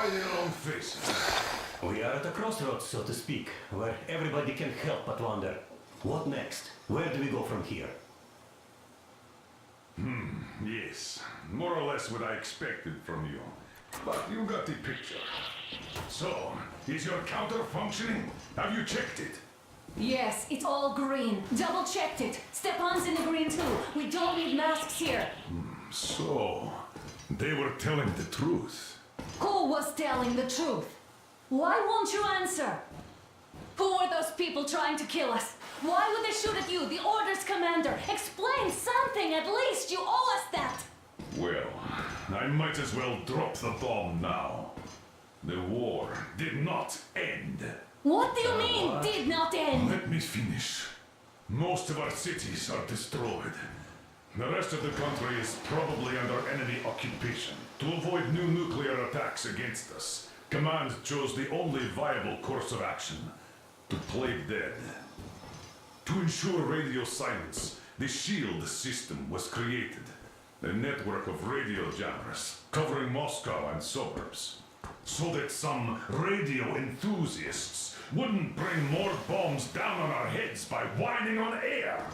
right in our own faces. We are at a crossroads, so to speak, where everybody can help but wonder. What next? Where do we go from here? Yes, more or less what I expected from you. But you got the picture. So, is your counter functioning? Have you checked it? Yes, it's all green. Double checked it. Stepan's in the green too. We don't need masks here. So, they were telling the truth. Who was telling the truth? Why won't you answer? Who were those people trying to kill us? Why would they shoot at you, the Order's commander? Explain something, at least. You owe us that. Well, I might as well drop the bomb now. The war did not end. What do you mean, did not end? Let me finish. Most of our cities are destroyed. The rest of the country is probably under enemy occupation. To avoid new nuclear attacks against us, Command chose the only viable course of action: to play dead. To ensure radio silence, the SHIELD system was created. A network of radio jammers covering Moscow and suburbs. So that some radio enthusiasts wouldn't bring more bombs down on our heads by whining on air.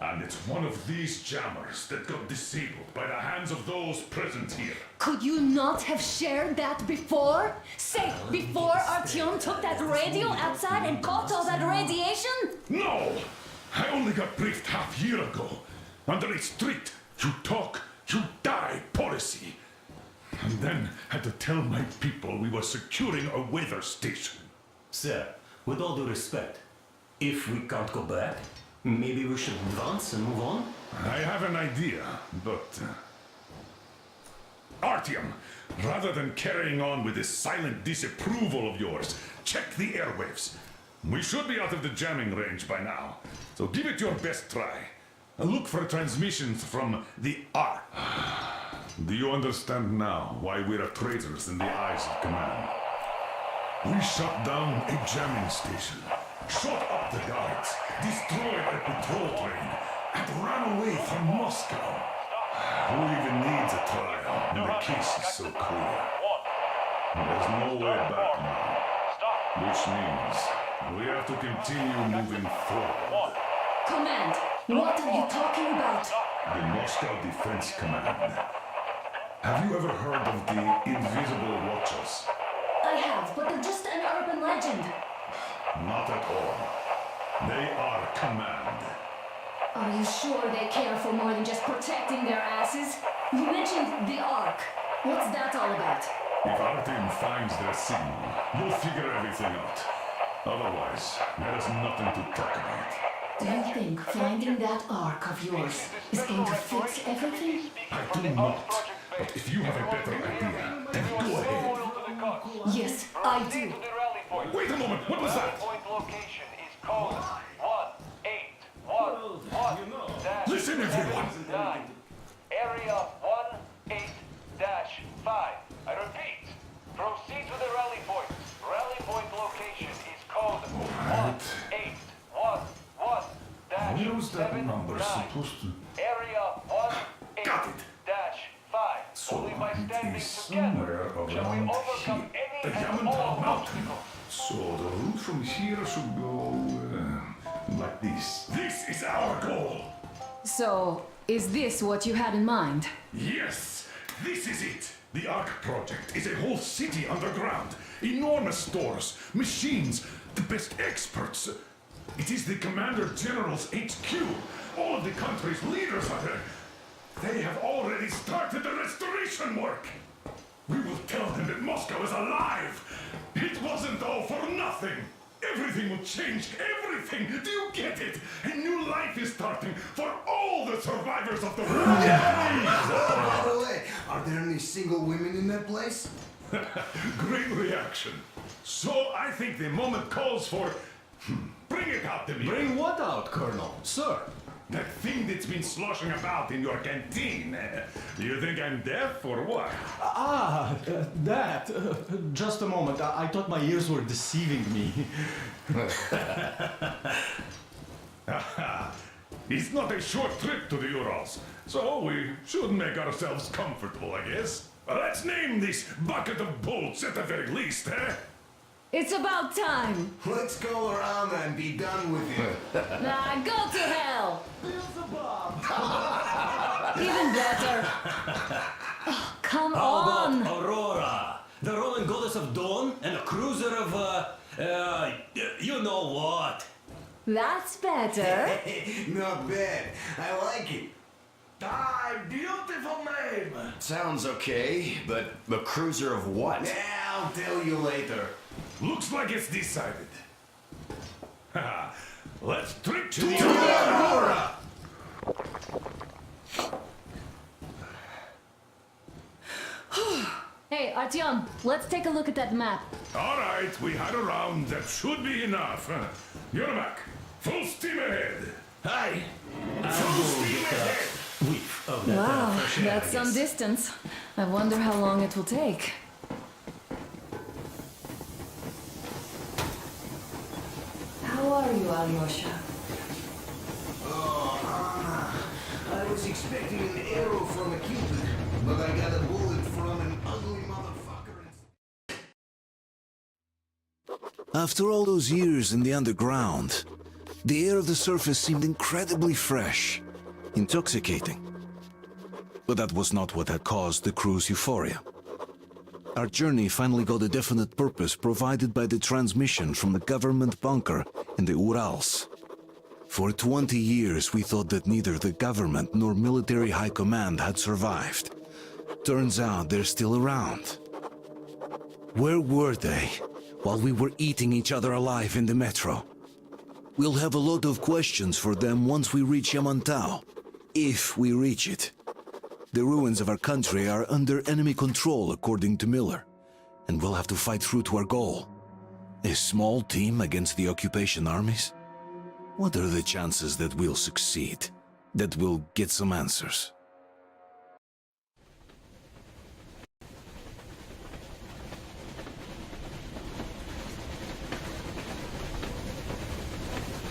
And it's one of these jammers that got disabled by the hands of those present here. Could you not have shared that before? Say, before Artyom took that radio outside and caught all that radiation? No! I only got briefed half year ago. Under a strict, you talk, you die policy. And then had to tell my people we were securing a weather station. Sir, with all due respect, if we can't go back, maybe we should advance and move on? I have an idea, but... Artyom, rather than carrying on with this silent disapproval of yours, check the airwaves. We should be out of the jamming range by now, so give it your best try. Look for transmissions from the Ark. Do you understand now why we're traitors in the eyes of Command? We shut down a jamming station, shot up the guards, destroyed a patrol train, and ran away from Moscow. Who even needs a trial when the case is so clear? There's no way back now, which means we have to continue moving forward. Command, what are you talking about? The Moscow Defense Command. Have you ever heard of the Invisible Watchers? I have, but they're just an urban legend. Not at all. They are Command. Are you sure they care for more than just protecting their asses? You mentioned the Ark. What's that all about? If our team finds their signal, you'll figure everything out. Otherwise, there's nothing to talk about. Do you think finding that Ark of yours is going to fix everything? I do not. But if you have a better idea, then go ahead. Yes, I do. Wait a moment, what was that? Location is code 1811 Listen, everyone. 9. Area 18-5. I repeat, proceed to the rally point. Rally point location is code 1811-79. Where's that number supposed to... Area Got it. 18-5. So Only by it standing is together somewhere shall we around overcome here. any The and all Yamantau Mountain. obstacles. So the route from here should go like this. This is our goal. So, is this what you had in mind? Yes, this is it. The Ark Project is a whole city underground. Enormous stores, machines, the best experts. It is the Commander General's HQ. All of the country's leaders are there. They have already started the restoration work. We will tell them that Moscow is alive. It wasn't all for nothing. Everything will change, everything. Do you get it? A new life is starting for all the survivors of the war. By the way, are there any single women in that place? Great reaction. So I think the moment calls for... Bring it out, Dmitry. Bring what out, Colonel? Sir? That thing that's been sloshing about in your canteen. You think I'm deaf or what? That. Just a moment. I thought my ears were deceiving me. It's not a short trip to the Urals, so we should make ourselves comfortable, I guess. Let's name this bucket of bolts at the very least, eh? It's about time. Let's go around and be done with it. Nah, go to hell. Even better. Oh, come How on. about Aurora, the Roman goddess of dawn, and a cruiser of, you know what? That's better. Not bad. I like it. Ah, beautiful name. Sounds okay, but a cruiser of what? Yeah, I'll tell you later. Looks like it's decided. Haha. Let's trip to the Aurora! Hey, Artyom, let's take a look at that map. All right, we had a round. That should be enough. You're back. Full steam ahead. Hi. Full steam ahead. Whiff of that Wow, fresh air, that's I some guess. distance. I wonder how long it will take. How are you, Alyosha? Oh, Anna. I was expecting an arrow from a Cupid, but I got a bullet from an ugly motherfucker. After all those years in the underground, the air of the surface seemed incredibly fresh, intoxicating. But that was not what had caused the crew's euphoria. Our journey finally got a definite purpose provided by the transmission from the government bunker in the Urals. For 20 years we thought that neither the government nor military high command had survived. Turns out they're still around. Where were they while we were eating each other alive in the metro? We'll have a lot of questions for them once we reach Yamantau, if we reach it. The ruins of our country are under enemy control, according to Miller, and we'll have to fight through to our goal. A small team against the occupation armies? What are the chances that we'll succeed? That we'll get some answers?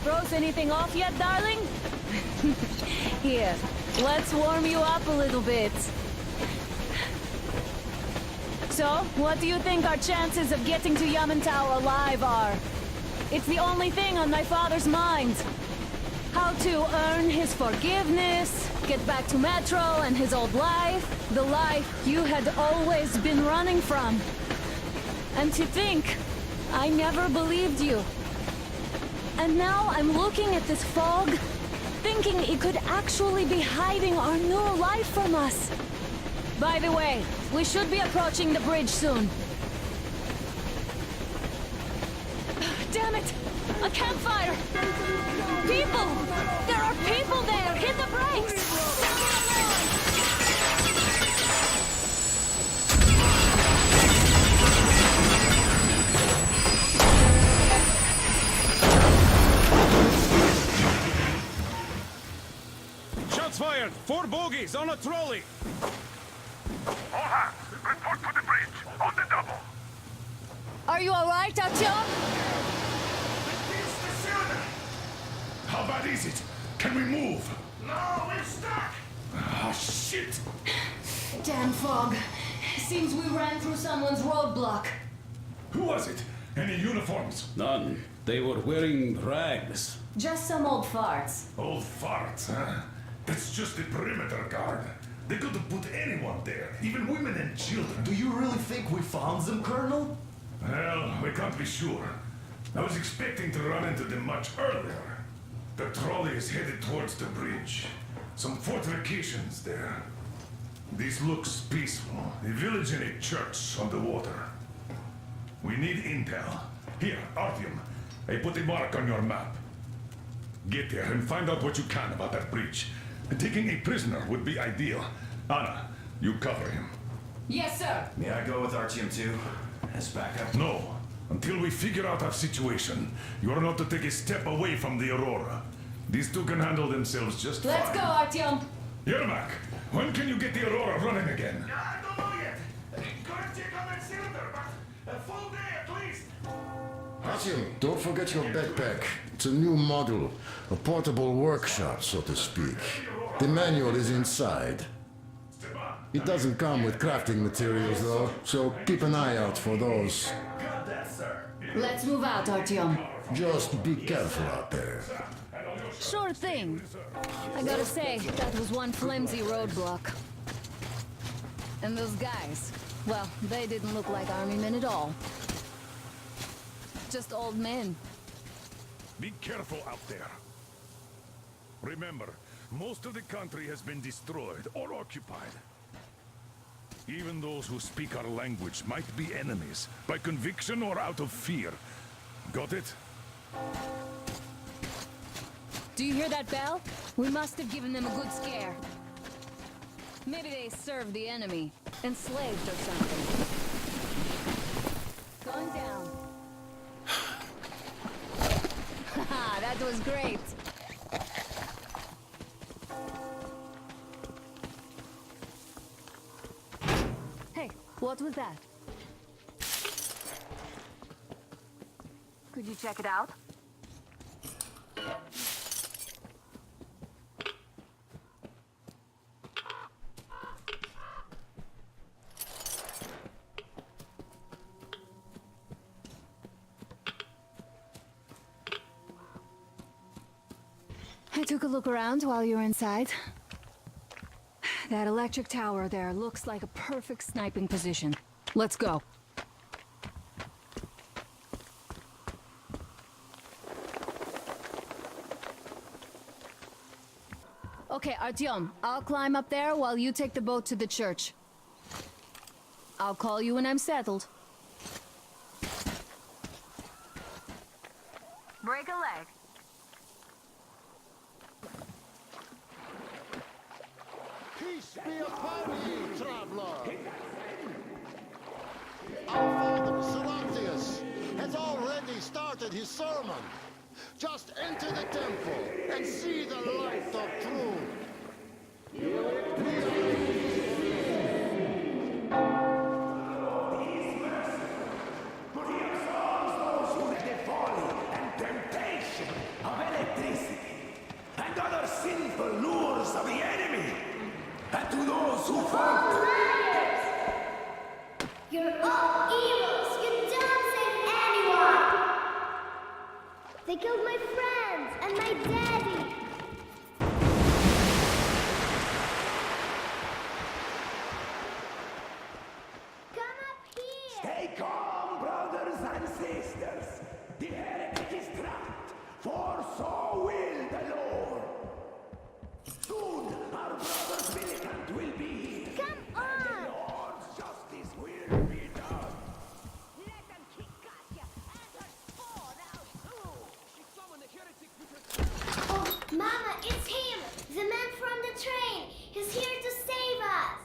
Froze anything off yet, darling? Here, let's warm you up a little bit. So, what do you think our chances of getting to Yamantau alive are? It's the only thing on my father's mind. How to earn his forgiveness, get back to Metro and his old life, the life you had always been running from. And to think, I never believed you. And now I'm looking at this fog, thinking it could actually be hiding our new life from us. By the way, we should be approaching the bridge soon. Damn it! A campfire! People! There are people there! Hit the brakes! Shots fired! 4 bogies on a trolley! All hands, report to the bridge, on the double. Are you alright, Artyom? How bad is it? Can we move? No, we're stuck. Oh, shit! Damn fog. Seems we ran through someone's roadblock. Who was it? Any uniforms? None. They were wearing rags. Just some old farts. Old farts, huh? That's just the perimeter guard. They could have put anyone there, even women and children. Do you really think we found them, Colonel? Well, we can't be sure. I was expecting to run into them much earlier. The trolley is headed towards the bridge. Some fortifications there. This looks peaceful. A village and a church on the water. We need intel. Here, Artyom. I put a mark on your map. Get there and find out what you can about that bridge. Taking a prisoner would be ideal. Anna, you cover him. Yes, sir. May I go with Artyom too? As backup? No. Until we figure out our situation, you are not to take a step away from the Aurora. These two can handle themselves just fine. Let's go, Artyom. Yermak, when can you get the Aurora running again? I don't know yet. Gonna check on that cylinder, but a full day at least. Artyom, don't forget your backpack. It's a new model, a portable workshop, so to speak. The manual is inside. Stepan, It doesn't come with crafting materials though, so keep an eye out for those. Let's move out, Artyom. Just be careful out there. Sure thing. I gotta say, that was one flimsy roadblock. And those guys, well, they didn't look like army men at all. Just old men. Be careful out there. Remember, most of the country has been destroyed or occupied. Even those who speak our language might be enemies, by conviction or out of fear. Got it? Do you hear that bell? We must have given them a good scare. Maybe they served the enemy, enslaved or something. Going down. Haha, that was great. Hey, what was that? Could you check it out? I took a look around while you were inside. That electric tower there looks like a perfect sniping position. Let's go. Okay, Artyom, I'll climb up there while you take the boat to the church. I'll call you when I'm settled. Break a leg. Peace be upon ye, traveler! Our father, Silantius, has already started his sermon. Just enter the temple and see the light of truth. And other sinful lures of the enemy, and to those who fall. You're all evils! You don't save anyone! They killed my friends and my daddy! Come up here! Stay calm, brothers and sisters. The heretic is trapped, for so will the Lord. Soon our brother's militant will be here. Come on! And the Lord's justice will be done. Let them kick Katya and her spawn out too! She summoned the heretic with her... Oh, Mama, it's him! The man from the train! He's here to save us!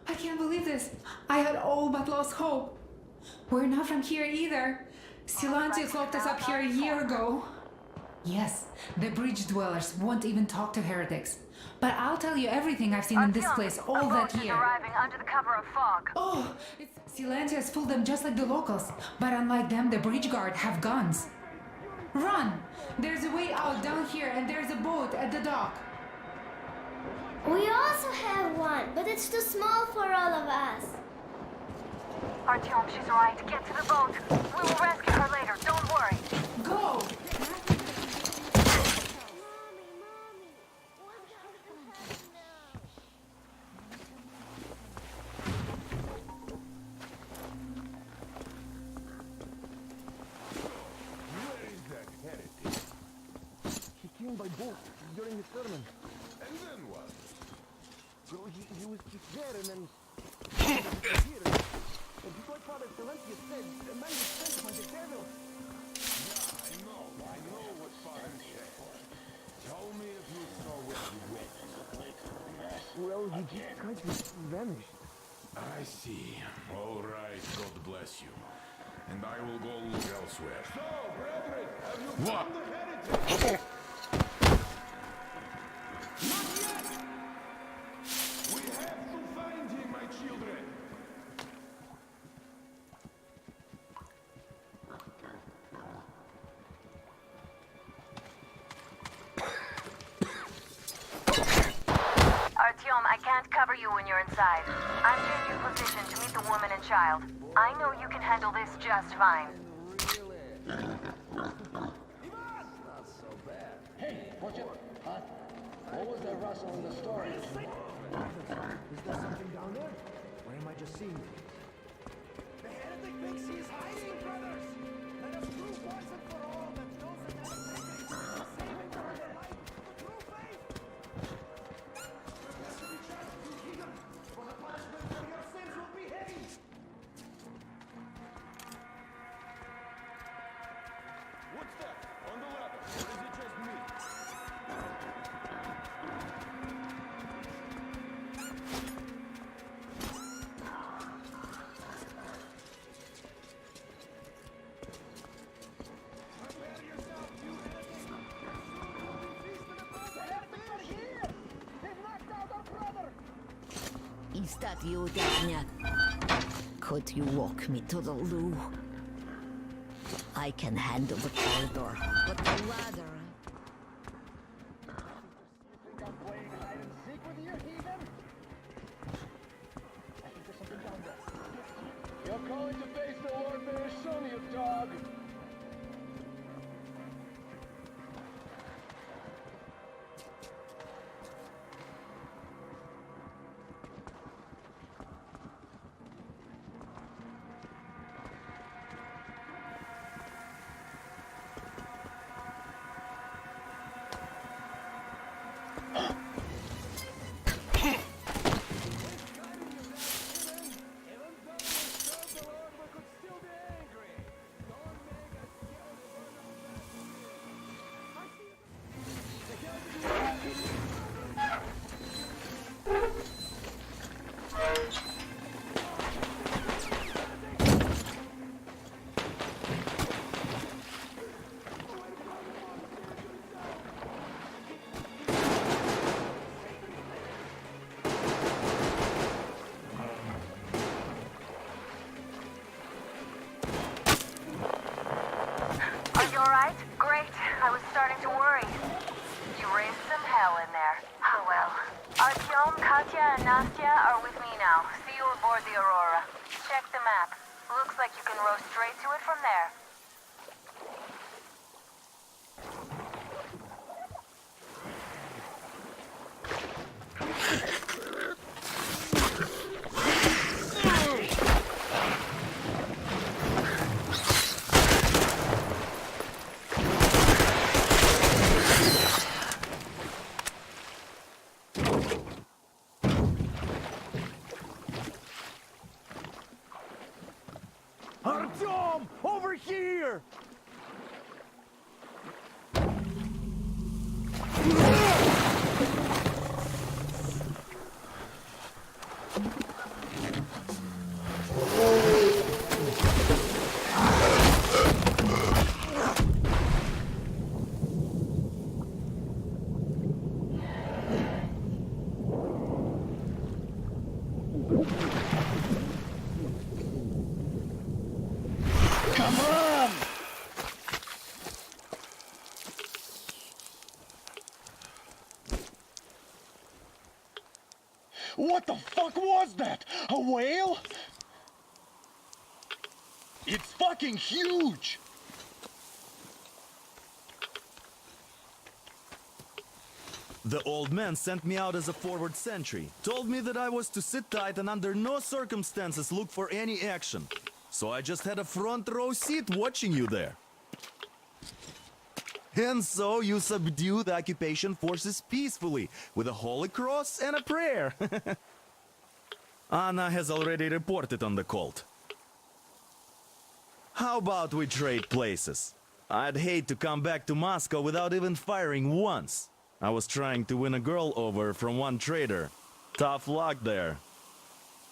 I can't believe this. I had all but lost hope. We're not from here either. Silantius locked us up here a year ago. Yes, the bridge dwellers won't even talk to heretics. But I'll tell you everything I've seen in this place all that year. Arriving under the cover of fog. Oh, Silantius fooled them just like the locals. But unlike them, the bridge guard have guns. Run! There's a way out down here and there's a boat at the dock. We also have one, but it's too small for all of us. Artyom, she's right. Get to the boat. We will rescue her later. Don't worry. Go! He came by boat during his sermon. And then what? So he was just there and then... here. And just like Father Silantius said, the man was sent by the devil. Yeah, I know what Father said. Tell me if you saw what you went. Well, he just kind of vanished. I see. All right, God bless you. And I will go look elsewhere. So, brethren, have you found the heretic? Not yet! We have to find him, my children. Artyom, I can't cover you when you're inside. I'm changing position to meet the woman and child. I know you can handle this just fine. Hey, watch it. What was that rustle in the story? Is there something down there? Or am I just seeing it? The heretic thinks he is hiding, brothers! Let us prove once and for all that those that have integrity are saving for their life with true faith! Lest we try to do heathen, for the punishment for your sins will be heavy! What's that? On the ladder. Or is it just me? Is that you, Danya? Could you walk me to the loo? I can handle the corridor, but the ladder... Think I'm playing hide and seek with you, heathen? I think there's something down there. You're going to face the Lord very soon, you dog. Nastya are with me now. See you aboard the Aurora. Check the map. Looks like you can row straight to it from there. Artyom! Over here! Come on! What the fuck was that? A whale? It's fucking huge! The old man sent me out as a forward sentry. Told me that I was to sit tight and under no circumstances look for any action. So I just had a front row seat watching you there. And so you subdue the occupation forces peacefully with a holy cross and a prayer. Anna has already reported on the cult. How about we trade places? I'd hate to come back to Moscow without even firing once. I was trying to win a girl over from one trader. Tough luck there.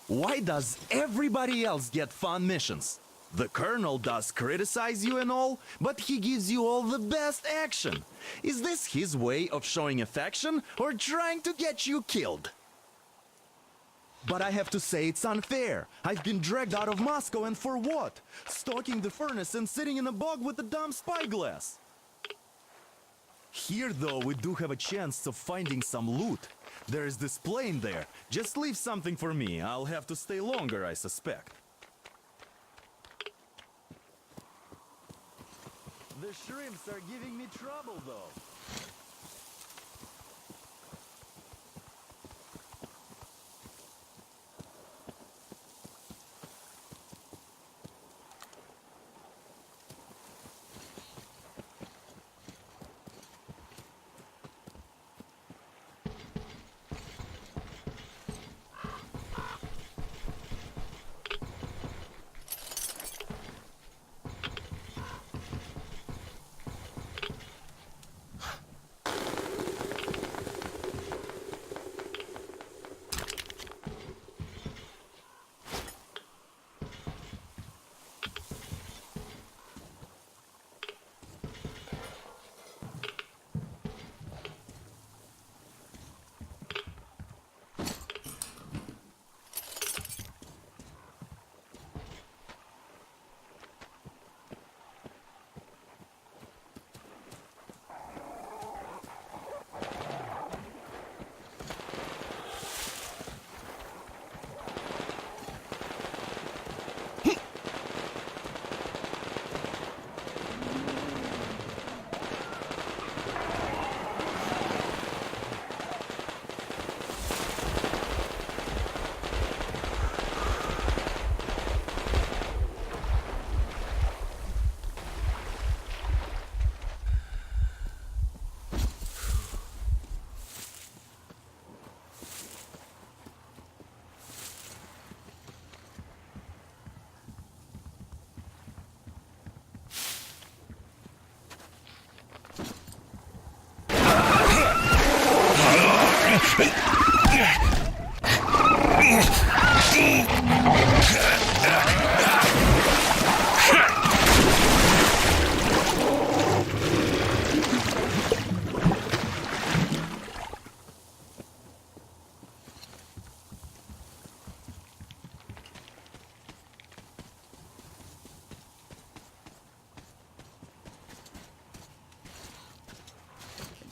Why does everybody else get fun missions? The colonel does criticize you and all, but he gives you all the best action. Is this his way of showing affection or trying to get you killed? But I have to say it's unfair. I've been dragged out of Moscow, and for what? Stalking the furnace and sitting in a bog with a dumb spyglass. Here, though, we do have a chance of finding some loot. There is this plane there. Just leave something for me. I'll have to stay longer, I suspect. The shrimps are giving me trouble, though.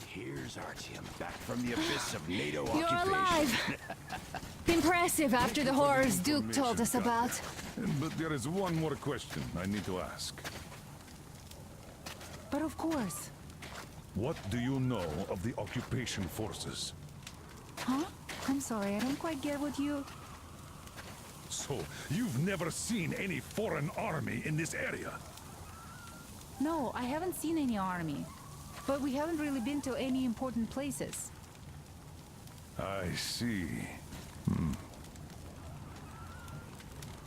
Here's Artyom, back from the abyss of NATO You're occupation. alive! Impressive after the horrors Duke told us about. But there is one more question I need to ask. But of course. What do you know of the occupation forces? Huh? I'm sorry, I don't quite get what you... So, you've never seen any foreign army in this area? No, I haven't seen any army. But we haven't really been to any important places. I see.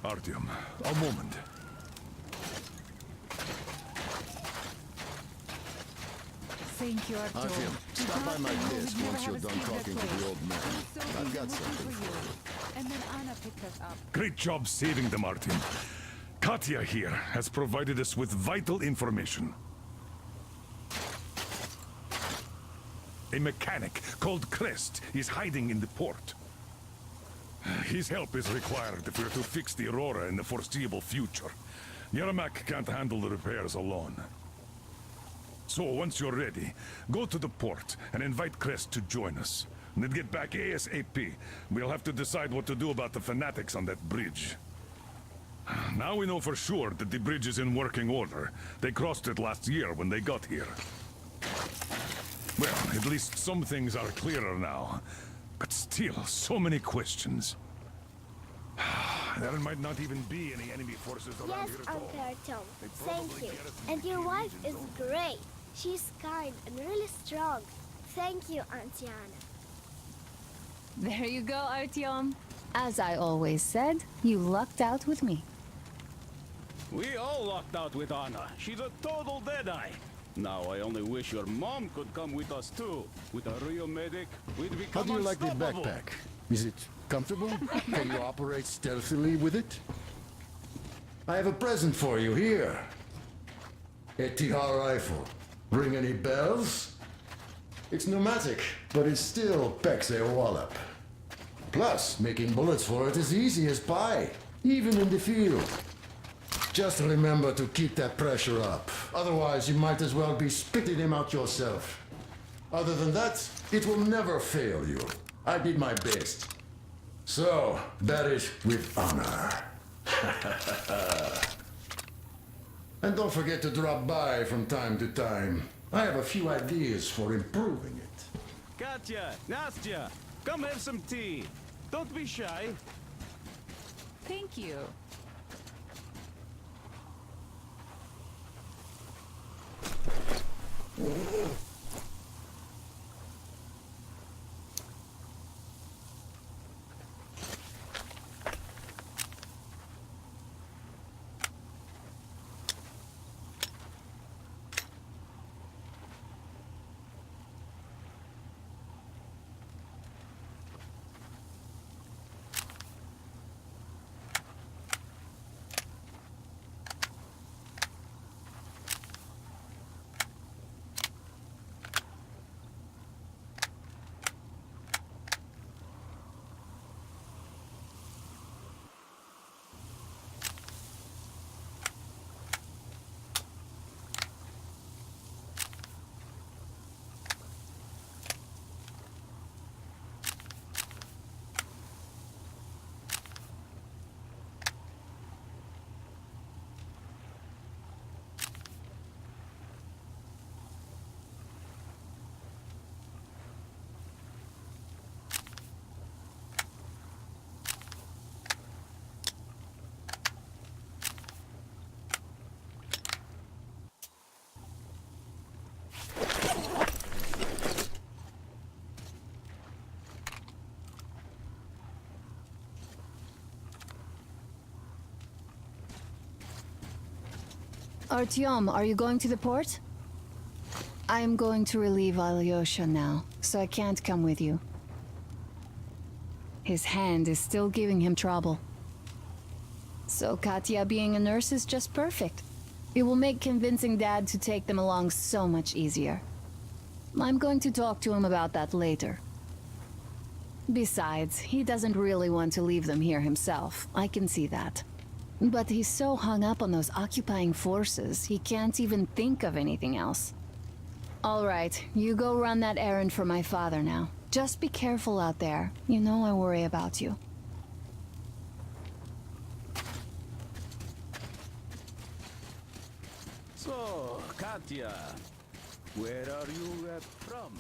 Artyom, a moment. Thank you, Artyom. Artyom, stop by my desk once you're done talking to the old man. I've got something for you. And then Anna picked us up. Great job saving them, Artyom. Katya here has provided us with vital information. A mechanic called Crest is hiding in the port. His help is required if we're to fix the Aurora in the foreseeable future. Yermak can't handle the repairs alone. So, once you're ready, go to the port and invite Crest to join us. And then get back ASAP. We'll have to decide what to do about the fanatics on that bridge. Now we know for sure that the bridge is in working order. They crossed it last year when they got here. Well, at least some things are clearer now. But still, so many questions. There might not even be any enemy forces around Yes, here at all. Uncle Artyom. Thank you. And your wife is great. She's kind and really strong. Thank you, Auntie Anna. There you go, Artyom. As I always said, you lucked out with me. We all lucked out with Anna. She's a total deadeye. Now I only wish your mom could come with us too. With a real medic, we'd How become do you like the unstoppable. backpack? Is it comfortable? Can you operate stealthily with it? I have a present for you here. A TR rifle. Ring any bells? It's pneumatic, but it still packs a wallop. Plus, making bullets for it is easy as pie, even in the field. Just remember to keep that pressure up. Otherwise, you might as well be spitting him out yourself. Other than that, it will never fail you. I did my best. So, that is with honor. And don't forget to drop by from time to time. I have a few ideas for improving it. Katya, Nastya, come have some tea. Don't be shy. Thank you. Artyom, are you going to the port? I am going to relieve Alyosha now, so I can't come with you. His hand is still giving him trouble. So Katya being a nurse is just perfect. It will make convincing Dad to take them along so much easier. I'm going to talk to him about that later. Besides, he doesn't really want to leave them here himself. I can see that. But he's so hung up on those occupying forces, he can't even think of anything else. All right, you go run that errand for my father now. Just be careful out there. You know I worry about you. So, Katya, where are you from?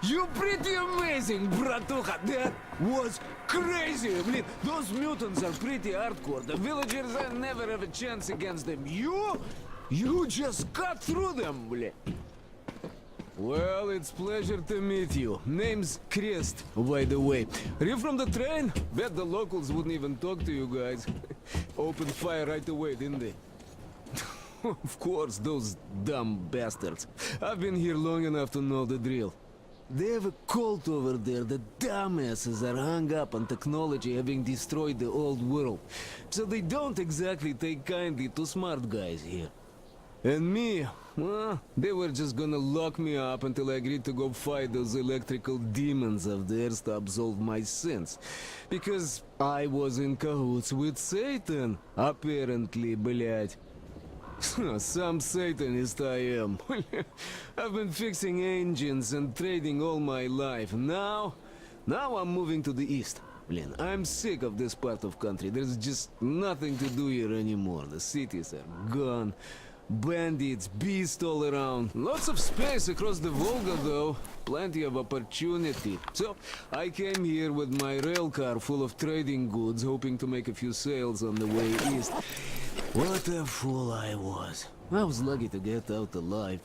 You're pretty amazing, bratuха. That was crazy. Блин, those mutants are pretty hardcore. The villagers never have a chance against them. You just cut through them, блин. Well, it's pleasure to meet you. Name's Crest, by the way. Are you from the train? Bet the locals wouldn't even talk to you guys. Opened fire right away, didn't they? Of course, those dumb bastards. I've been here long enough to know the drill. They have a cult over there. The dumbasses are hung up on technology having destroyed the old world. So they don't exactly take kindly to smart guys here. And me, well, they were just gonna lock me up until I agreed to go fight those electrical demons of theirs to absolve my sins. Because I was in cahoots with Satan, apparently, блядь. Some Satanist I am. I've been fixing engines and trading all my life. Now I'm moving to the east. Blin, I'm sick of this part of country. There's just nothing to do here anymore. The cities are gone. Bandits, beasts all around. Lots of space across the Volga, though. Plenty of opportunity. So, I came here with my rail car full of trading goods, hoping to make a few sales on the way east. What a fool I was. I was lucky to get out alive.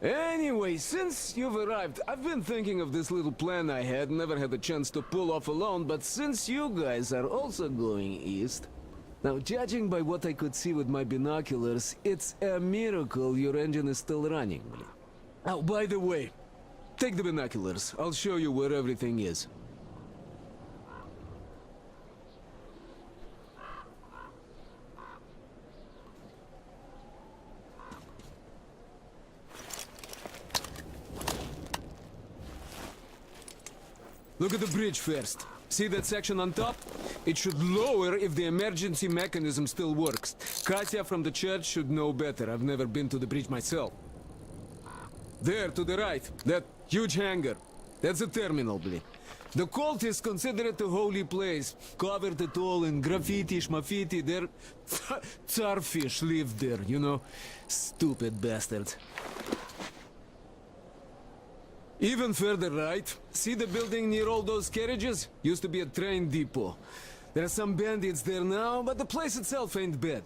Anyway, since you've arrived, I've been thinking of this little plan I had. Never had a chance to pull off alone, but since you guys are also going east... Now, judging by what I could see with my binoculars, it's a miracle your engine is still running. Oh, by the way, take the binoculars. I'll show you where everything is. Look at the bridge first. See that section on top? It should lower if the emergency mechanism still works. Katya from the church should know better. I've never been to the bridge myself. There, to the right. That huge hangar. That's a terminal, блин. The cultists consider it a holy place. Covered it all in graffiti, schmaffiti. Their tsarfish lived there, you know. Stupid bastards. Even further right, see the building near all those carriages? Used to be a train depot. There are some bandits there now, but the place itself ain't bad.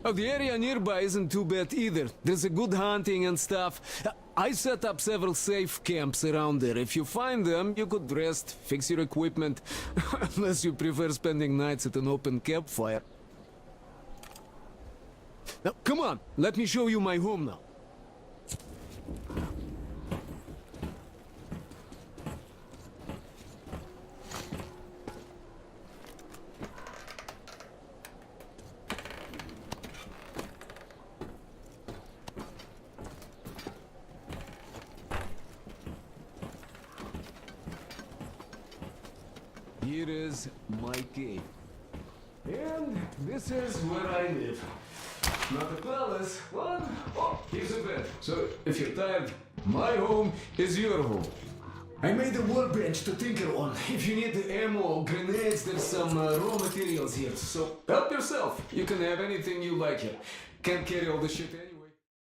Oh, the area nearby isn't too bad either. There's a good hunting and stuff. I set up several safe camps around there. If you find them, you could rest, fix your equipment. Unless you prefer spending nights at an open campfire. Now, come on, let me show you my home now. Here is my cave. And this is where I live. Not a palace, but oh, here's a bed. So if you're tired, my home is your home. I made a workbench to tinker on. If you need the ammo or grenades, there's some raw materials here. So help yourself. You can have anything you like here. Can't carry all the shit anyway.